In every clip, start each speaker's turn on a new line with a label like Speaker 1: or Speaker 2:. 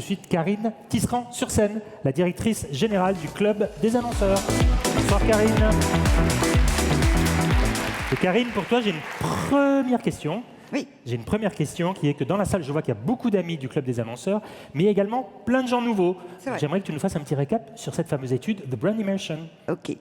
Speaker 1: suite Karine Tisserand sur scène, la directrice générale du Club des annonceurs. Bonsoir Karine. Et Karine, pour toi, j'ai une première question.
Speaker 2: Oui.
Speaker 1: J'ai une première question qui est que dans la salle, je vois qu'il y a beaucoup d'amis du Club des annonceurs, mais également plein de gens nouveaux. J'aimerais que tu nous fasses un petit récap sur cette fameuse étude, The Brand Immersion.
Speaker 2: Ok.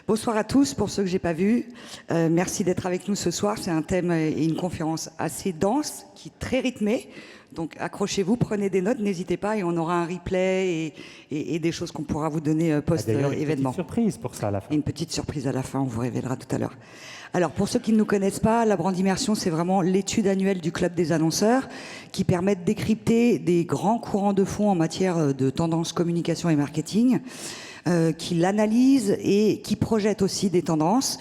Speaker 2: Bonsoir à tous, pour ceux que je n'ai pas vus. Merci d'être avec nous ce soir. C'est un thème et une conférence assez dense, qui est très rythmée. Donc accrochez-vous, prenez des notes, n'hésitez pas, et on aura un replay et des choses qu'on pourra vous donner post-événement.
Speaker 1: Une petite surprise pour ça à la fin.
Speaker 2: Et une petite surprise à la fin, on vous révélera tout à l'heure. Alors, pour ceux qui ne nous connaissent pas, la Brand Immersion, c'est vraiment l'étude annuelle du Club des annonceurs qui permet de décrypter des grands courants de fond en matière de tendance communication et marketing, qui l'analyse et qui projette aussi des tendances,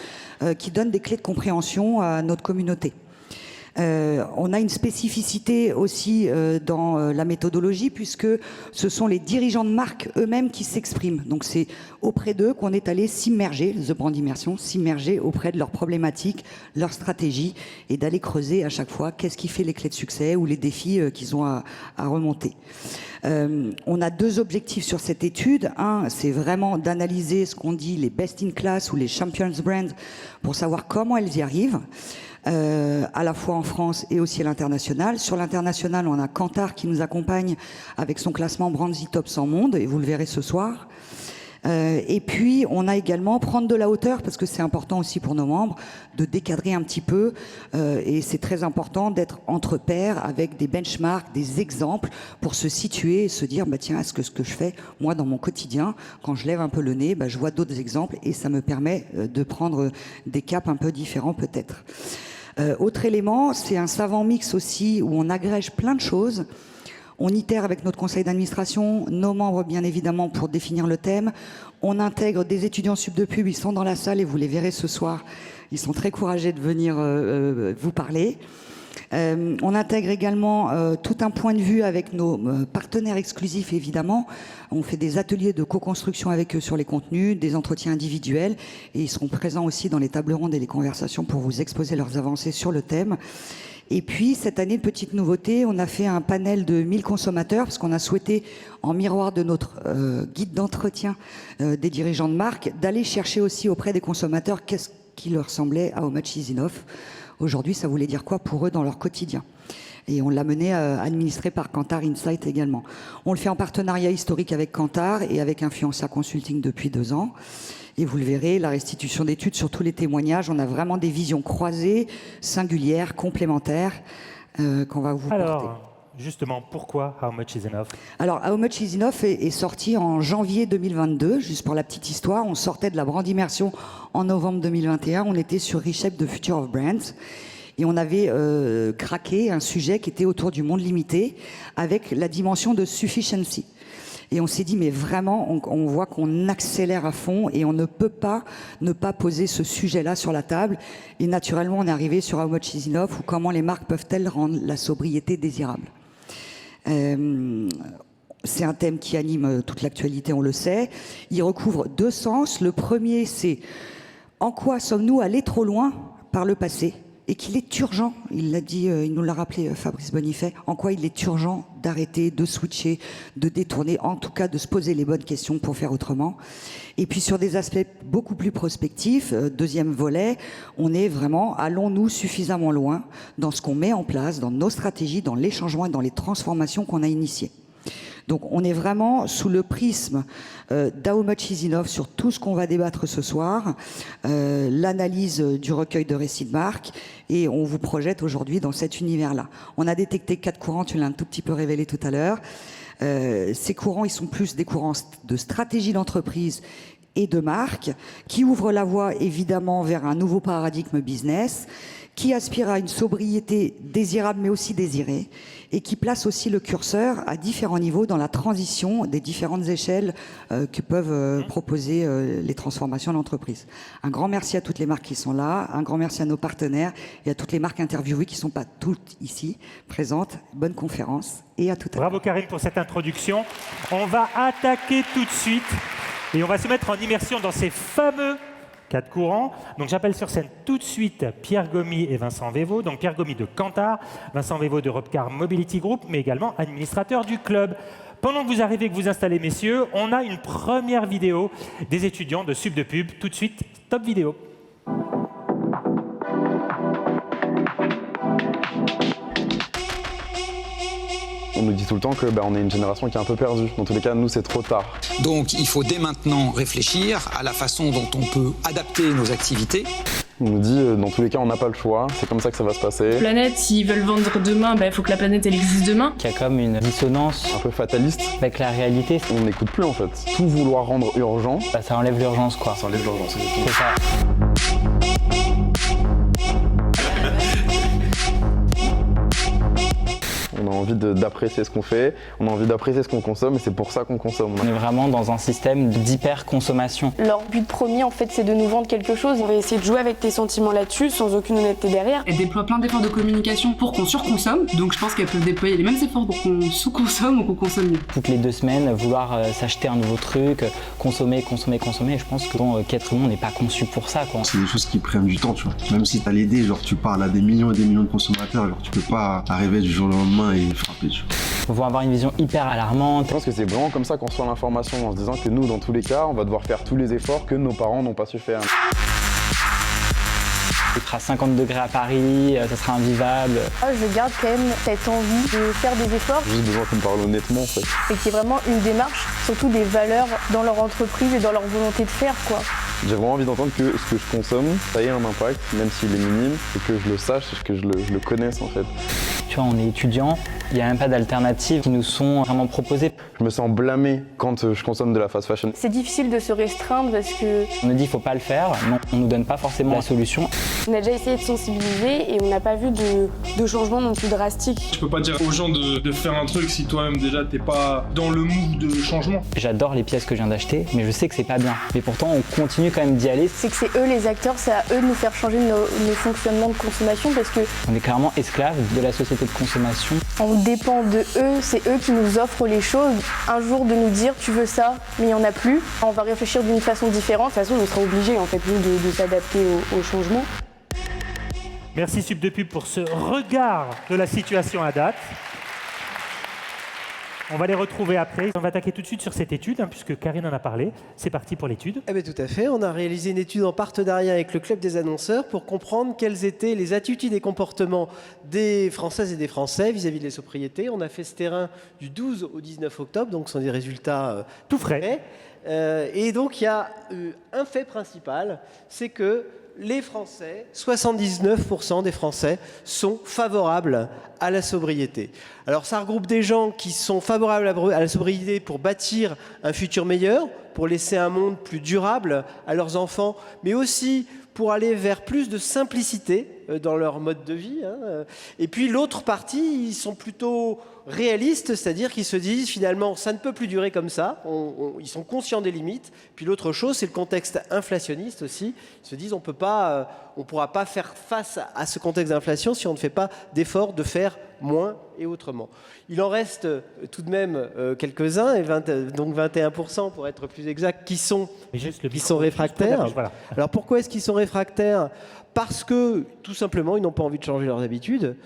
Speaker 2: qui donne des clés de compréhension à notre communauté. On a une spécificité aussi dans la méthodologie puisque ce sont les dirigeants de marque eux-mêmes qui s'expriment. Donc c'est auprès d'eux qu'on est allé s'immerger, The Brand Immersion, s'immerger auprès de leurs problématiques, leurs stratégies et d'aller creuser à chaque fois qu'est-ce qui fait les clés de succès ou les défis qu'ils ont à remonter. On a deux objectifs sur cette étude. Un, c'est vraiment d'analyser ce qu'on dit les best in class ou les champions brands pour savoir comment elles y arrivent. À la fois en France et aussi à l'international. Sur l'international, on a Kantar qui nous accompagne avec son classement Brandsy Top 100 Monde, et vous le verrez ce soir. Et puis, on a également prendre de la hauteur, parce que c'est important aussi pour nos membres, de décadrer un petit peu, et c'est très important d'être entre pairs avec des benchmarks, des exemples, pour se situer et se dire, bah, tiens, est-ce que ce que je fais, moi, dans mon quotidien, quand je lève un peu le nez, bah, je vois d'autres exemples, et ça me permet de prendre des caps un peu différents peut-être. Autre élément, c'est un savant mix aussi où on agrège plein de choses. On itère avec notre conseil d'administration, nos membres bien évidemment pour définir le thème. On intègre des étudiants sub de pub, ils sont dans la salle et vous les verrez ce soir. Ils sont très courageux de venir vous parler. On intègre également tout un point de vue avec nos partenaires exclusifs évidemment. On fait des ateliers de co-construction avec eux sur les contenus, des entretiens individuels et ils seront présents aussi dans les tables rondes et les conversations pour vous exposer leurs avancées sur le thème. Et puis cette année, petite nouveauté, on a fait un panel de 1000 consommateurs parce qu'on a souhaité, en miroir de notre guide d'entretien des dirigeants de marque, d'aller chercher aussi auprès des consommateurs qu'est-ce qui leur semblait à How Much Is Enough. Aujourd'hui, ça voulait dire quoi pour eux dans leur quotidien? Et on l'a mené administré par Kantar Insight également. On le fait en partenariat historique avec Kantar et avec Influencia Consulting depuis 2 ans. Et vous le verrez, la restitution d'études sur tous les témoignages, on a vraiment des visions croisées, singulières, complémentaires, qu'on va vous porter.
Speaker 1: Alors, justement, pourquoi How Much Is Enough?
Speaker 2: Alors, How Much Is Enough est sorti en janvier 2022, juste pour la petite histoire. On sortait de la Brand Immersion en novembre 2021. On était sur Reshape the Future of Brands. Et on avait craqué un sujet qui était autour du monde limité, avec la dimension de sufficiency. Et on s'est dit, mais vraiment, on voit qu'on accélère à fond et on ne peut pas ne pas poser ce sujet-là sur la table. Et naturellement, on est arrivé sur How Much Is Enough ou comment les marques peuvent-elles rendre la sobriété désirable. C'est un thème qui anime toute l'actualité, on le sait. Il recouvre 2 sens. Le premier, c'est en quoi sommes-nous allés trop loin par le passé et qu'il est urgent, il l'a dit, il nous l'a rappelé Fabrice Bonifay, en quoi il est urgent d'arrêter, de switcher, de détourner, en tout cas de se poser les bonnes questions pour faire autrement. Et puis sur des aspects beaucoup plus prospectifs, deuxième volet, on est vraiment, allons-nous suffisamment loin dans ce qu'on met en place, dans nos stratégies, dans les changements et dans les transformations qu'on a initiées. Donc on est vraiment sous le prisme d'How Much Is Enough sur tout ce qu'on va débattre ce soir, l'analyse du recueil de récits de marque, et on vous projette aujourd'hui dans cet univers-là. On a détecté 4 courants, tu l'as un tout petit peu révélé tout à l'heure. Ces courants, ils sont plus des courants de stratégie d'entreprise et de marque, qui ouvrent la voie évidemment vers un nouveau paradigme business, qui aspire à une sobriété désirable mais aussi désirée, et qui place aussi le curseur à différents niveaux dans la transition des différentes échelles que peuvent proposer les transformations d'entreprise. Un grand merci à toutes les marques qui sont là, un grand merci à nos partenaires et à toutes les marques interviewées qui ne sont pas toutes ici présentes. Bonne conférence et à tout à l'heure.
Speaker 1: Bravo Karine pour cette introduction. On va attaquer tout de suite et on va se mettre en immersion dans ces fameux 4 courants. Donc j'appelle sur scène tout de suite Pierre Gomy et Vincent Vévo. Donc Pierre Gomy de Kantar, Vincent Vévo de Robcar Mobility Group, mais également administrateur du club. Pendant que vous arrivez, que vous installez, messieurs, on a une première vidéo des étudiants de Sub de Pub. Tout de suite, top vidéo.
Speaker 3: On nous dit tout le temps que on est une génération qui est un peu perdue. Dans tous les cas, nous, c'est trop tard.
Speaker 4: Donc il faut dès maintenant réfléchir à la façon dont on peut adapter nos activités.
Speaker 3: On nous dit, dans tous les cas, on n'a pas le choix. C'est comme ça que ça va se passer.
Speaker 5: La planète, s'ils veulent vendre demain, il faut que la planète elle existe demain.
Speaker 6: Il y a comme une dissonance
Speaker 3: Un peu fataliste.
Speaker 6: avec la réalité.
Speaker 3: On n'écoute plus en fait. Tout vouloir rendre urgent.
Speaker 6: Ça enlève l'urgence, quoi.
Speaker 3: Ça enlève l'urgence.
Speaker 6: C'est ça.
Speaker 3: On a envie d'apprécier ce qu'on fait, on a envie d'apprécier ce qu'on consomme et c'est pour ça qu'on consomme.
Speaker 6: On est vraiment dans un système d'hyper-consommation.
Speaker 7: Leur but premier, en fait, c'est de nous vendre quelque chose. On va essayer de jouer avec tes sentiments là-dessus, sans aucune honnêteté derrière.
Speaker 5: Elle déploie plein d'efforts de communication pour qu'on surconsomme. Donc je pense qu'elle peut déployer les mêmes efforts pour qu'on sous-consomme ou qu'on consomme mieux.
Speaker 6: Toutes les 2 semaines, vouloir s'acheter un nouveau truc, consommer. Et je pense que qu'être humain, on n'est pas conçu pour ça, quoi.
Speaker 8: C'est des choses qui prennent du temps, tu vois. Même si t'as l'idée, genre tu parles à des millions et des millions de consommateurs, genre tu peux pas arriver du jour au lendemain et frapper, tu vois.
Speaker 6: On va avoir une vision hyper alarmante.
Speaker 3: Je pense que c'est vraiment comme ça qu'on reçoit l'information, en se disant que nous, dans tous les cas, on va devoir faire tous les efforts que nos parents n'ont pas su faire.
Speaker 6: Il fera 50 degrés à Paris, ça sera invivable.
Speaker 7: Je garde quand même cette envie de faire des efforts
Speaker 3: J'ai juste besoin qu'on me parle honnêtement, en fait.
Speaker 7: et qu'il y ait vraiment une démarche, surtout des valeurs dans leur entreprise et dans leur volonté de faire, quoi.
Speaker 3: J'ai vraiment envie d'entendre que ce que je consomme, ça ait un impact, même s'il est minime, et que je le sache, que je le connaisse, en fait.
Speaker 6: Tu vois, on est étudiants, il n'y a même pas d'alternatives qui nous sont vraiment proposées.
Speaker 3: Je me sens blâmé quand je consomme de la fast fashion.
Speaker 7: C'est difficile de se restreindre parce que
Speaker 6: On nous dit qu'il ne faut pas le faire, non, on ne nous donne pas forcément la solution.
Speaker 7: on a déjà essayé de sensibiliser et on n'a pas vu de changement non plus drastique.
Speaker 9: Tu peux pas dire aux gens de faire un truc si toi-même déjà t'es pas dans le mood de changement.
Speaker 6: J'adore les pièces que je viens d'acheter, mais je sais que c'est pas bien. Mais pourtant, on continue quand même d'y aller.
Speaker 7: C'est que c'est eux les acteurs, c'est à eux de nous faire changer nos fonctionnements de consommation parce que
Speaker 6: On est clairement esclaves de la société de consommation.
Speaker 7: on dépend de eux, c'est eux qui nous offrent les choses. Un jour de nous dire tu veux ça, mais il n'y en a plus. On va réfléchir d'une façon différente. De toute façon, on sera obligés en fait nous de s'adapter au changement.
Speaker 1: Merci Sub de Pub pour ce regard de la situation à date. On va les retrouver après. On va attaquer tout de suite sur cette étude, puisque Karine en a parlé. C'est parti pour l'étude.
Speaker 10: Eh bien, tout à fait. On a réalisé une étude en partenariat avec le Club des annonceurs pour comprendre quelles étaient les attitudes et comportements des Françaises et des Français vis-à-vis de la sobriété. On a fait ce terrain du 12 au 19 octobre, donc ce sont des résultats
Speaker 1: Tout frais.
Speaker 10: Et donc, il y a un fait principal, c'est que les Français, 79% des Français sont favorables à la sobriété. Alors ça regroupe des gens qui sont favorables à la sobriété pour bâtir un futur meilleur, pour laisser un monde plus durable à leurs enfants, mais aussi pour aller vers plus de simplicité dans leur mode de vie. Et puis l'autre partie, ils sont plutôt réalistes, c'est-à-dire qu'ils se disent finalement ça ne peut plus durer comme ça, ils sont conscients des limites. Puis l'autre chose, c'est le contexte inflationniste aussi. Ils se disent on ne pourra pas faire face à ce contexte d'inflation si on ne fait pas d'efforts de faire moins et autrement. Il en reste tout de même quelques-uns, donc 21% pour être plus exact, qui sont réfractaires.
Speaker 1: Voilà.
Speaker 10: Alors pourquoi est-ce qu'ils sont réfractaires ? Parce que tout simplement ils n'ont pas envie de changer leurs habitudes,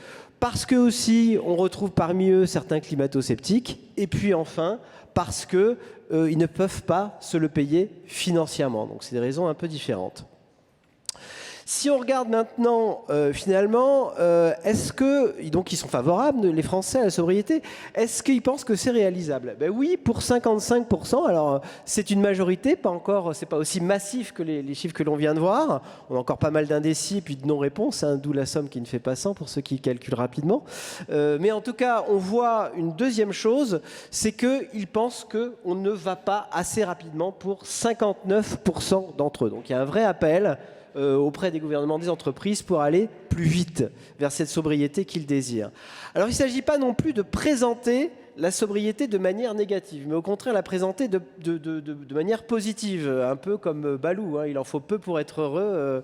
Speaker 10: parce que aussi on retrouve parmi eux certains climato-sceptiques, et puis enfin parce que ils ne peuvent pas se le payer financièrement. Donc c'est des raisons un peu différentes. Si on regarde maintenant, finalement, est-ce que, donc ils sont favorables, les Français, à la sobriété, est-ce qu'ils pensent que c'est réalisable ? Ben oui, pour 55%, alors c'est une majorité, pas encore, c'est pas aussi massif que les chiffres que l'on vient de voir. On a encore pas mal d'indécis et puis de non-réponses, d'où la somme qui ne fait pas 100 pour ceux qui calculent rapidement. Mais en tout cas, on voit une deuxième chose, c'est qu'ils pensent qu'on ne va pas assez rapidement pour 59% d'entre eux. Donc il y a un vrai appel auprès des gouvernements, des entreprises pour aller plus vite vers cette sobriété qu'ils désirent. Alors il ne s'agit pas non plus de présenter la sobriété de manière négative, mais au contraire la présenter de manière positive, un peu comme Balou, il en faut peu pour être heureux.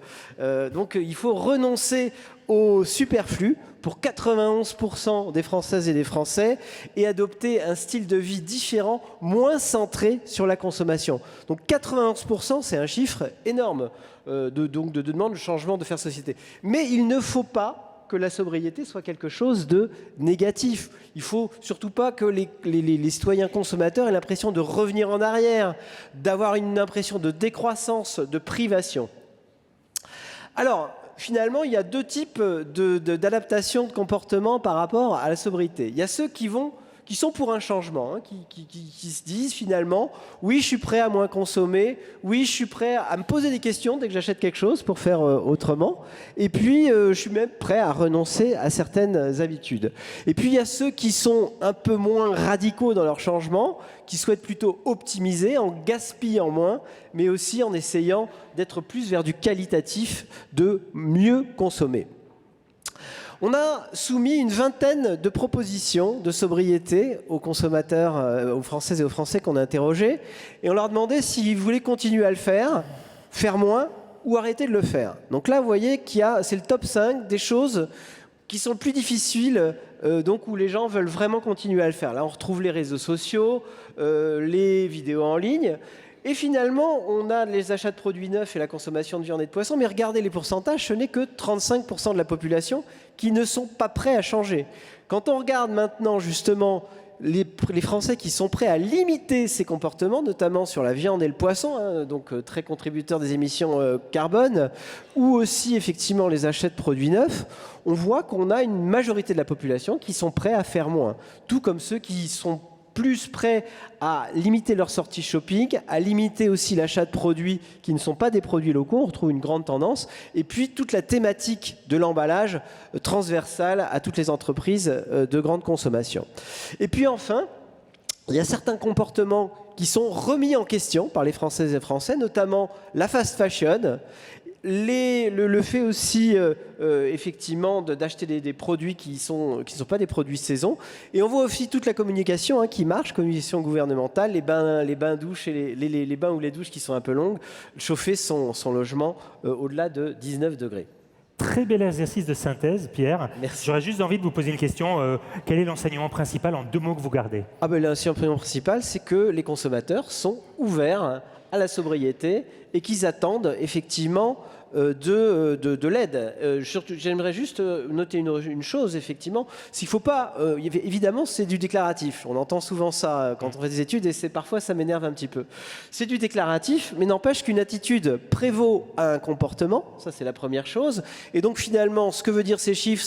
Speaker 10: Donc il faut renoncer au superflu pour 91% des Françaises et des Français et adopter un style de vie différent, moins centré sur la consommation. Donc 91%, c'est un chiffre énorme de demande de changement de faire société. Mais il ne faut pas que la sobriété soit quelque chose de négatif. Il ne faut surtout pas que les citoyens consommateurs aient l'impression de revenir en arrière, d'avoir une impression de décroissance, de privation. Alors, finalement, il y a deux types d'adaptation de comportement par rapport à la sobriété. Il y a ceux qui sont pour un changement, qui se disent finalement, oui, je suis prêt à moins consommer, oui, je suis prêt à me poser des questions dès que j'achète quelque chose pour faire autrement, et puis je suis même prêt à renoncer à certaines habitudes. Et puis il y a ceux qui sont un peu moins radicaux dans leur changement, qui souhaitent plutôt optimiser en gaspillant moins, mais aussi en essayant d'être plus vers du qualitatif, de mieux consommer. On a soumis une vingtaine de propositions de sobriété aux consommateurs, aux Françaises et aux Français qu'on a interrogés, et on leur demandait s'ils voulaient continuer à le faire moins ou arrêter de le faire. Donc là, vous voyez c'est le top 5 des choses qui sont le plus difficiles, donc où les gens veulent vraiment continuer à le faire. Là, on retrouve les réseaux sociaux, les vidéos en ligne. Et finalement, on a les achats de produits neufs et la consommation de viande et de poisson, mais regardez les pourcentages, ce n'est que 35% de la population qui ne sont pas prêts à changer. Quand on regarde maintenant justement les Français qui sont prêts à limiter ces comportements, notamment sur la viande et le poisson, donc très contributeurs des émissions carbone, ou aussi effectivement les achats de produits neufs, on voit qu'on a une majorité de la population qui sont prêts à faire moins, tout comme ceux qui sont plus prêts à limiter leur sortie shopping, à limiter aussi l'achat de produits qui ne sont pas des produits locaux, on retrouve une grande tendance, et puis toute la thématique de l'emballage transversale à toutes les entreprises de grande consommation. Et puis enfin, il y a certains comportements qui sont remis en question par les Françaises et Français, notamment la fast fashion, le fait aussi effectivement d'acheter des produits qui sont pas des produits saison, et on voit aussi toute la communication qui marche, communication gouvernementale, les bains douches et les bains ou les douches qui sont un peu longues, chauffer son logement au-delà de 19 degrés.
Speaker 1: Très bel exercice de synthèse, Pierre.
Speaker 10: Merci.
Speaker 1: J'aurais juste envie de vous poser une question. Quel est l'enseignement principal en 2 mots que vous gardez?
Speaker 10: L'enseignement principal, c'est que les consommateurs sont ouverts à la sobriété et qu'ils attendent effectivement de l'aide. J'aimerais juste noter une chose, effectivement, c'est qu'il ne faut pas... évidemment, c'est du déclaratif. On entend souvent ça quand on fait des études et parfois ça m'énerve un petit peu. C'est du déclaratif, mais n'empêche qu'une attitude prévaut à un comportement. Ça, c'est la première chose. Et donc, finalement, ce que veut dire ces chiffres,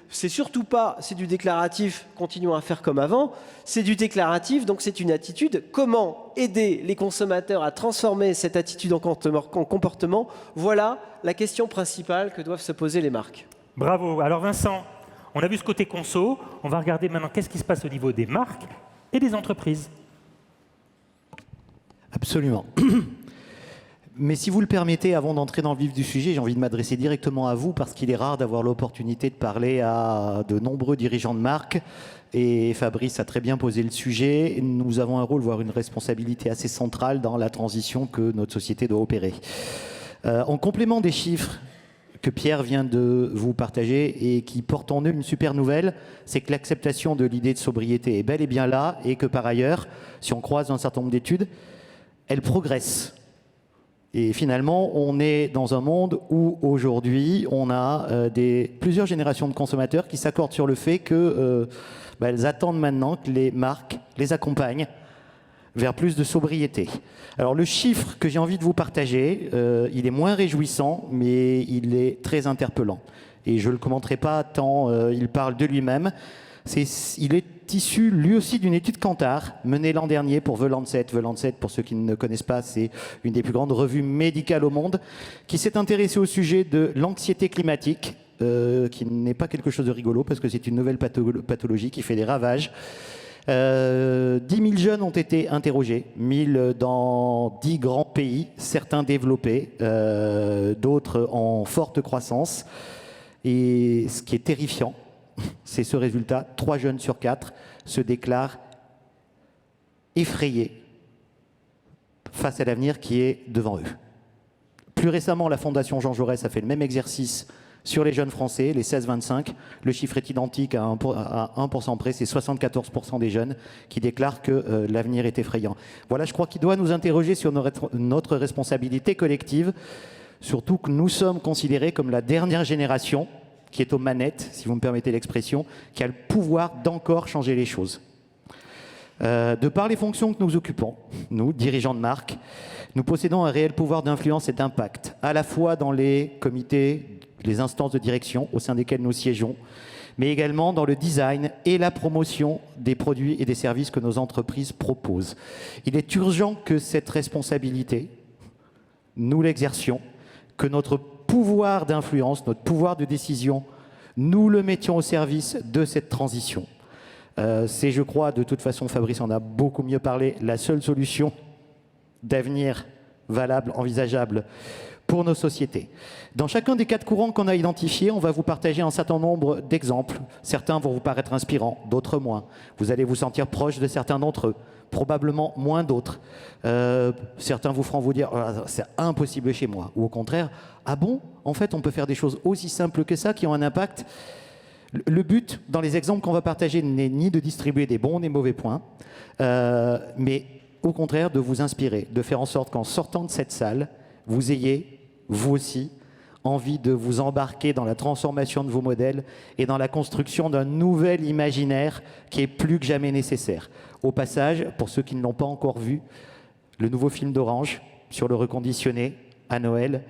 Speaker 10: c'est surtout pas, c'est du déclaratif, continuons à faire comme avant, c'est du déclaratif, donc c'est une attitude. Comment aider les consommateurs à transformer cette attitude en comportement? Voilà la question principale que doivent se poser les marques.
Speaker 1: Bravo. Alors Vincent, on a vu ce côté conso, on va regarder maintenant qu'est-ce qui se passe au niveau des marques et des entreprises.
Speaker 11: Absolument. Mais si vous le permettez, avant d'entrer dans le vif du sujet, j'ai envie de m'adresser directement à vous parce qu'il est rare d'avoir l'opportunité de parler à de nombreux dirigeants de marque. Et Fabrice a très bien posé le sujet. Nous avons un rôle, voire une responsabilité assez centrale dans la transition que notre société doit opérer. En complément des chiffres que Pierre vient de vous partager et qui portent en eux une super nouvelle, c'est que l'acceptation de l'idée de sobriété est bel et bien là et que par ailleurs, si on croise un certain nombre d'études, elle progresse. Et finalement, on est dans un monde où aujourd'hui, on a plusieurs générations de consommateurs qui s'accordent sur le fait que elles attendent maintenant que les marques les accompagnent vers plus de sobriété. Alors le chiffre que j'ai envie de vous partager, il est moins réjouissant, mais il est très interpellant. Et je ne le commenterai pas tant il parle de lui-même. Il est issu lui aussi d'une étude Kantar menée l'an dernier pour The Lancet. The Lancet, pour ceux qui ne connaissent pas, c'est une des plus grandes revues médicales au monde, qui s'est intéressée au sujet de l'anxiété climatique, qui n'est pas quelque chose de rigolo parce que c'est une nouvelle pathologie qui fait des ravages. 10 000 jeunes ont été interrogés, 1000 dans 10 grands pays, certains développés, d'autres en forte croissance. Et ce qui est terrifiant, c'est ce résultat, 3 jeunes sur 4 se déclarent effrayés face à l'avenir qui est devant eux. Plus récemment, la Fondation Jean Jaurès a fait le même exercice sur les jeunes Français, les 16-25. Le chiffre est identique à 1% près, c'est 74% des jeunes qui déclarent que l'avenir est effrayant. Voilà, je crois qu'il doit nous interroger sur notre responsabilité collective, surtout que nous sommes considérés comme la dernière génération qui est aux manettes, si vous me permettez l'expression, qui a le pouvoir d'encore changer les choses. De par les fonctions que nous occupons, nous, dirigeants de marque, nous possédons un réel pouvoir d'influence et d'impact, à la fois dans les comités, les instances de direction au sein desquelles nous siégeons, mais également dans le design et la promotion des produits et des services que nos entreprises proposent. Il est urgent que cette responsabilité, nous l'exercions, que notre pouvoir d'influence, notre pouvoir de décision, nous le mettions au service de cette transition. C'est, je crois, de toute façon, Fabrice en a beaucoup mieux parlé, la seule solution d'avenir valable, envisageable pour nos sociétés. Dans chacun des 4 courants qu'on a identifiés, on va vous partager un certain nombre d'exemples. Certains vont vous paraître inspirants, d'autres moins. Vous allez vous sentir proche de certains d'entre eux, probablement moins d'autres. Certains vous feront vous dire oh, « c'est impossible chez moi » ou au contraire « ah bon, en fait, on peut faire des choses aussi simples que ça qui ont un impact ». Le but, dans les exemples qu'on va partager, n'est ni de distribuer des bons ou des mauvais points, mais au contraire de vous inspirer, de faire en sorte qu'en sortant de cette salle, vous ayez, vous aussi, envie de vous embarquer dans la transformation de vos modèles et dans la construction d'un nouvel imaginaire qui est plus que jamais nécessaire. Au passage, pour ceux qui ne l'ont pas encore vu, le nouveau film d'Orange sur le reconditionné à Noël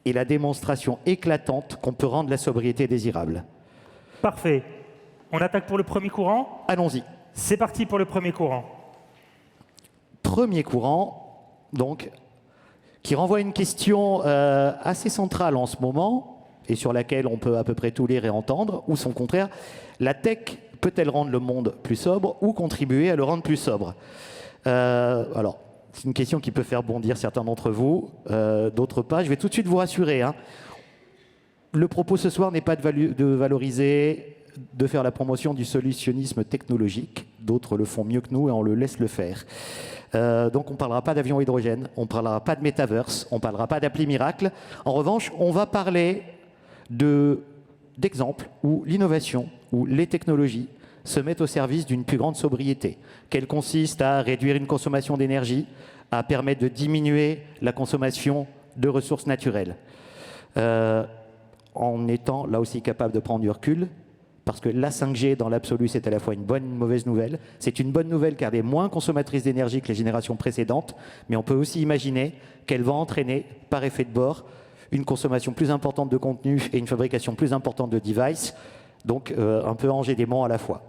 Speaker 11: est la démonstration éclatante qu'on peut rendre la sobriété désirable.
Speaker 1: Parfait. On attaque pour le premier courant ?
Speaker 11: Allons-y.
Speaker 1: C'est parti pour le premier courant.
Speaker 11: Premier courant, donc, qui renvoie à une question assez centrale en ce moment, et sur laquelle on peut à peu près tout lire et entendre, ou son contraire, la tech peut-elle rendre le monde plus sobre ou contribuer à le rendre plus sobre ? Alors, c'est une question qui peut faire bondir certains d'entre vous, d'autres pas. Je vais tout de suite vous rassurer, hein. Le propos ce soir n'est pas de valoriser, de faire la promotion du solutionnisme technologique. D'autres le font mieux que nous et on le laisse le faire. Donc on ne parlera pas d'avion hydrogène, on ne parlera pas de metaverse, on ne parlera pas d'appli miracle. En revanche, on va parler d'exemples où l'innovation, où les technologies se mettent au service d'une plus grande sobriété, qu'elle consiste à réduire une consommation d'énergie, à permettre de diminuer la consommation de ressources naturelles. En étant là aussi capable de prendre du recul, parce que la 5G, dans l'absolu, c'est à la fois une bonne et une mauvaise nouvelle. C'est une bonne nouvelle car elle est moins consommatrice d'énergie que les générations précédentes, mais on peut aussi imaginer qu'elle va entraîner, par effet de bord, une consommation plus importante de contenu et une fabrication plus importante de devices, donc un peu angédément à la fois.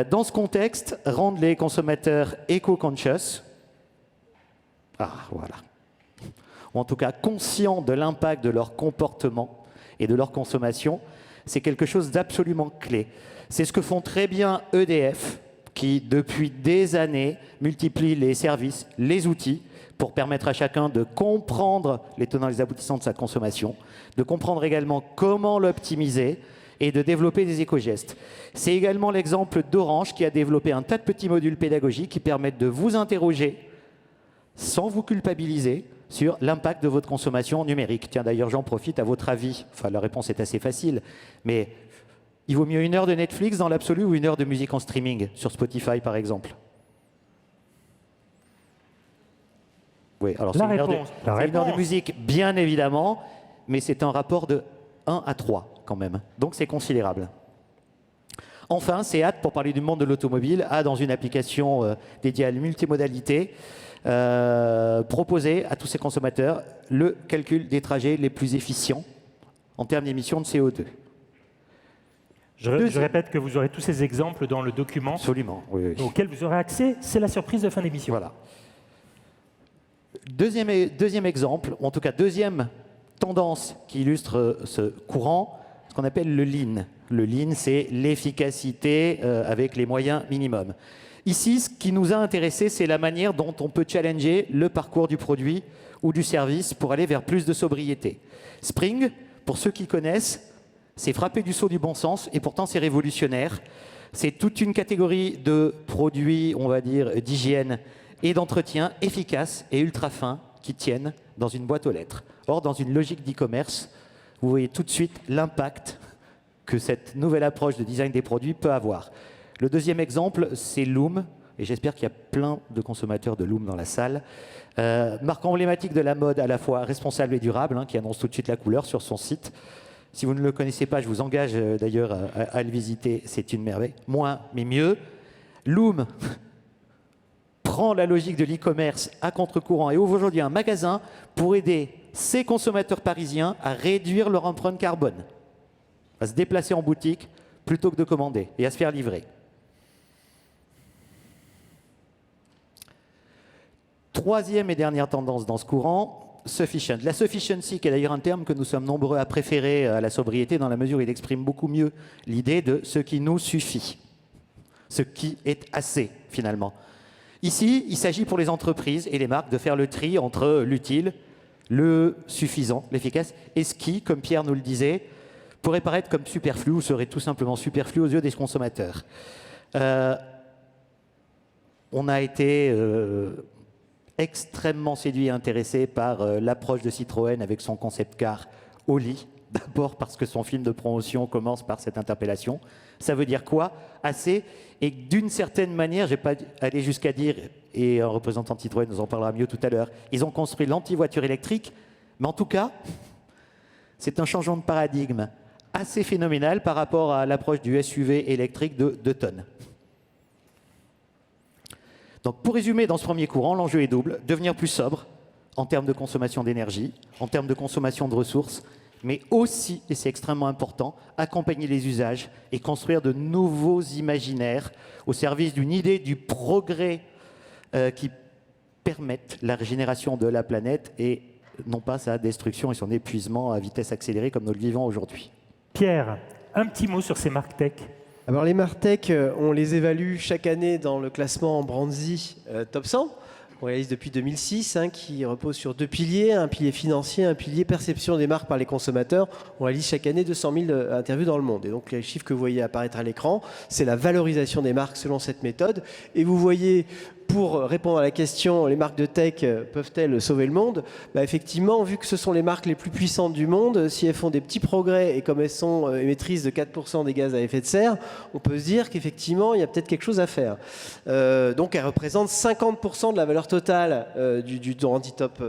Speaker 11: Dans ce contexte, rendre les consommateurs eco-conscious, voilà, ou en tout cas conscients de l'impact de leur comportement et de leur consommation, c'est quelque chose d'absolument clé. C'est ce que font très bien EDF, qui depuis des années multiplie les services, les outils, pour permettre à chacun de comprendre les tenants et les aboutissants de sa consommation, de comprendre également comment l'optimiser et de développer des éco-gestes. C'est également l'exemple d'Orange qui a développé un tas de petits modules pédagogiques qui permettent de vous interroger sans vous culpabiliser sur l'impact de votre consommation numérique. Tiens, d'ailleurs, j'en profite, à votre avis, enfin la réponse est assez facile, mais il vaut mieux 1 heure de Netflix dans l'absolu ou 1 heure de musique en streaming, sur Spotify par exemple? Oui, alors c'est 1 heure de musique, bien évidemment, mais c'est un rapport de 1 à 3 quand même, donc c'est considérable. Enfin, Seat, pour parler du monde de l'automobile, a dans une application dédiée à la multimodalité, proposer à tous ces consommateurs le calcul des trajets les plus efficients en termes d'émissions de CO2.
Speaker 1: Je répète que vous aurez tous ces exemples dans le document.
Speaker 11: Absolument, oui.
Speaker 1: Auquel vous aurez accès. C'est la surprise de fin d'émission.
Speaker 11: Voilà. Deuxième exemple, ou en tout cas deuxième tendance qui illustre ce courant, ce qu'on appelle le Lean. Le Lean, c'est l'efficacité avec les moyens minimums. Ici, ce qui nous a intéressé, c'est la manière dont on peut challenger le parcours du produit ou du service pour aller vers plus de sobriété. Spring, pour ceux qui connaissent, c'est frapper du sceau du bon sens et pourtant c'est révolutionnaire. C'est toute une catégorie de produits, on va dire, d'hygiène et d'entretien efficaces et ultra fins qui tiennent dans une boîte aux lettres. Or, dans une logique d'e-commerce, vous voyez tout de suite l'impact que cette nouvelle approche de design des produits peut avoir. Le deuxième exemple, c'est Loom, et j'espère qu'il y a plein de consommateurs de Loom dans la salle. Marque emblématique de la mode à la fois responsable et durable, qui annonce tout de suite la couleur sur son site. Si vous ne le connaissez pas, je vous engage d'ailleurs à le visiter, c'est une merveille. Moins, mais mieux. Loom prend la logique de l'e-commerce à contre-courant et ouvre aujourd'hui un magasin pour aider ces consommateurs parisiens à réduire leur empreinte carbone, à se déplacer en boutique plutôt que de commander et à se faire livrer. Troisième et dernière tendance dans ce courant, sufficient. La sufficiency, qui est d'ailleurs un terme que nous sommes nombreux à préférer à la sobriété dans la mesure où il exprime beaucoup mieux l'idée de ce qui nous suffit, ce qui est assez finalement. Ici, il s'agit pour les entreprises et les marques de faire le tri entre l'utile, le suffisant, l'efficace, et ce qui, comme Pierre nous le disait, pourrait paraître comme superflu ou serait tout simplement superflu aux yeux des consommateurs. On a été extrêmement séduit et intéressé par l'approche de Citroën avec son concept car au lit. D'abord parce que son film de promotion commence par cette interpellation. Ça veut dire quoi? Assez. Et d'une certaine manière, je ne vais pas aller jusqu'à dire, et un représentant de Citroën nous en parlera mieux tout à l'heure, ils ont construit l'anti-voiture électrique, mais en tout cas, c'est un changement de paradigme assez phénoménal par rapport à l'approche du SUV électrique de 2 tonnes. Donc pour résumer, dans ce premier courant, l'enjeu est double. Devenir plus sobre en termes de consommation d'énergie, en termes de consommation de ressources, mais aussi, et c'est extrêmement important, accompagner les usages et construire de nouveaux imaginaires au service d'une idée du progrès qui permettent la régénération de la planète et non pas sa destruction et son épuisement à vitesse accélérée comme nous le vivons aujourd'hui.
Speaker 1: Pierre, un petit mot sur ces marques tech.
Speaker 10: Alors les marques tech, on les évalue chaque année dans le classement Brandsy Top 100. On réalise depuis 2006, qui repose sur 2 piliers, un pilier financier, un pilier perception des marques par les consommateurs. On réalise chaque année 200 000 interviews dans le monde. Et donc les chiffres que vous voyez apparaître à l'écran, c'est la valorisation des marques selon cette méthode. Et vous voyez, pour répondre à la question, les marques de tech peuvent-elles sauver le monde? Effectivement, vu que ce sont les marques les plus puissantes du monde, si elles font des petits progrès et comme elles sont émettrices de 4% des gaz à effet de serre, on peut se dire qu'effectivement, il y a peut-être quelque chose à faire. Donc elles représentent 50% de la valeur totale du Brandsy Top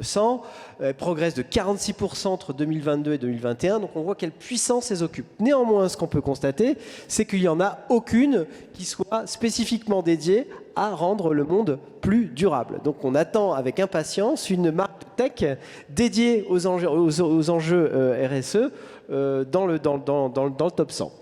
Speaker 10: 100. Elles progressent de 46% entre 2022 et 2021. Donc on voit quelle puissance elles occupent. Néanmoins, ce qu'on peut constater, c'est qu'il n'y en a aucune qui soit spécifiquement dédiée à rendre le monde plus durable. Donc on attend avec impatience une marque tech dédiée aux enjeux RSE dans le top 100.